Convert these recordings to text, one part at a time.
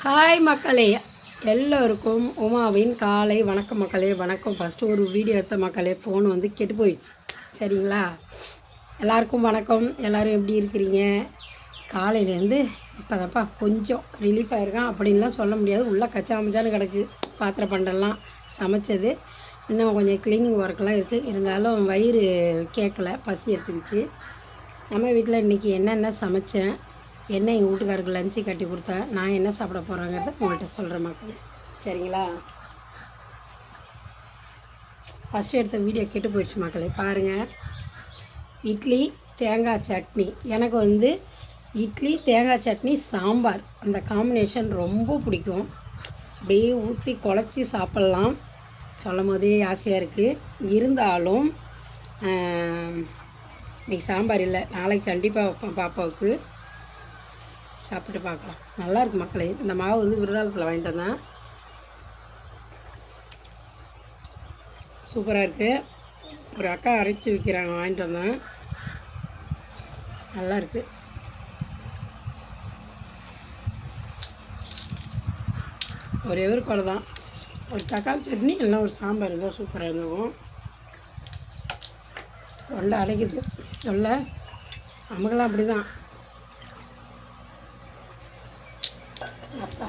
Hi மக்களே, எல்லோருக்கும் உமாவின் காலை வணக்கம் மக்களே. வணக்கம். ஃபஸ்ட்டு ஒரு வீடியோ எடுத்த மக்களே, ஃபோன் வந்து கெட்டு போயிடுச்சு. சரிங்களா? எல்லாருக்கும் வணக்கம். எல்லோரும் எப்படி இருக்கிறீங்க? காலையிலேருந்து இப்போ தான்ப்பா கொஞ்சம் ரிலீஃப் ஆகிருக்கான் அப்படின்லாம் சொல்ல முடியாது. உள்ளே கச்சாமச்சான்னு கிடக்கு. பாத்திர பண்டெல்லாம் சமைச்சது இன்னும் கொஞ்சம் க்ளீனிங் ஒர்க்கெலாம் இருக்குது. இருந்தாலும் வயிறு கேட்கல, பசி எடுத்துக்கிச்சு. நம்ம வீட்டில் இன்றைக்கி என்னென்ன சமைச்சேன், என்ன எங்கள் வீட்டுக்காருக்கு லஞ்சு கட்டி கொடுத்தேன், நான் என்ன சாப்பிட போகிறேங்கிறத உங்கள்கிட்ட சொல்கிறேன் மக்கள். சரிங்களா? ஃபஸ்ட்டு எடுத்த வீடியோ கெட்டு போயிடுச்சு மக்களே. பாருங்கள், இட்லி தேங்காய் சட்னி. எனக்கு வந்து இட்லி தேங்காய் சட்னி சாம்பார் அந்த காம்பினேஷன் ரொம்ப பிடிக்கும். அப்படியே ஊற்றி குழச்சி சாப்பிட்லாம். சொல்லும் போதே ஆசையாக இருக்குது. இருந்தாலும் இன்றைக்கி சாம்பார் இல்லை, நாளைக்கு கண்டிப்பாக வைப்பேன் பாப்பாவுக்கு. சாப்பிட்டு பார்க்கலாம். நல்லாயிருக்கு மக்களே. இந்த மாவு வந்து விருதாலத்தில் வாங்கிட்டு வந்தேன். சூப்பராக இருக்குது. ஒரு அக்கா அரைச்சி விற்கிறாங்க, வாங்கிட்டு வந்தேன். நல்லாயிருக்கு. ஒரே ஒரு குறை தான், ஒரு தக்காளி சட்னி எல்லாம் ஒரு சாம்பார் இருந்தால் சூப்பராக இருந்துக்கும். தொண்டை அடைக்குது. தொல்லை நமக்கெல்லாம் அப்படி தான். அப்பா,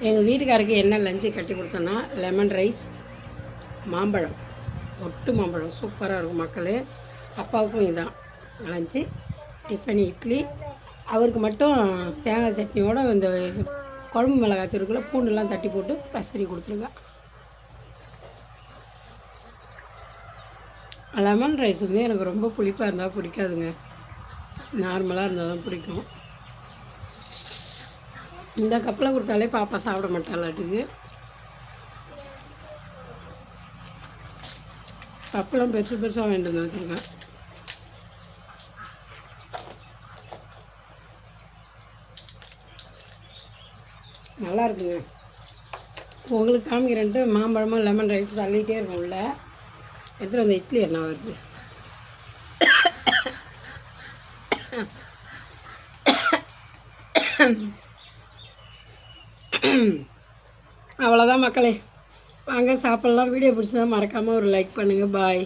எங்கள் வீட்டுக்காருக்கு என்ன லஞ்சு கட்டி கொடுத்தோன்னா லெமன் ரைஸ், மாம்பழம், ஒட்டு மாம்பழம் சூப்பராக இருக்கும் மக்களே. அப்பாவுக்கும் இதுதான் லஞ்சு. டிஃபன் இட்லி. அவருக்கு மட்டும் தேங்காய் சட்னியோட இந்த குழம்பு மிளகாய் தூளுக்குள்ளே பூண்டுலாம் தட்டி போட்டு பசரி கொடுத்துருங்க. லெமன் ரைஸ் வந்து எனக்கு ரொம்ப புளிப்பாக இருந்தால் பிடிக்காதுங்க. நார்மலாக இருந்தால் தான் பிடிக்கும். இந்த கப்பில் கொடுத்தாலே பாப்பா சாப்பிட மாட்டாளாட்டுக்கு. கப்பெல்லாம் பெருசு பெருசாக வாங்கிட்டு வந்து வச்சுருக்கேன். நல்லா இருக்குங்க. உங்களுக்கு காமிக்கிறேன்ட்டு மாம்பழமும் லெமன் ரைஸ் தள்ளிகிட்டே இருக்கும். உள்ள எடுத்துகிட்டு வந்த இட்லி என்ன வருது. அவ்வளோதான் மக்களே, வாங்க சாப்பிட்லாம். வீடியோ பிடிச்சதா மறக்காமல் ஒரு லைக் பண்ணுங்கள். பாய்.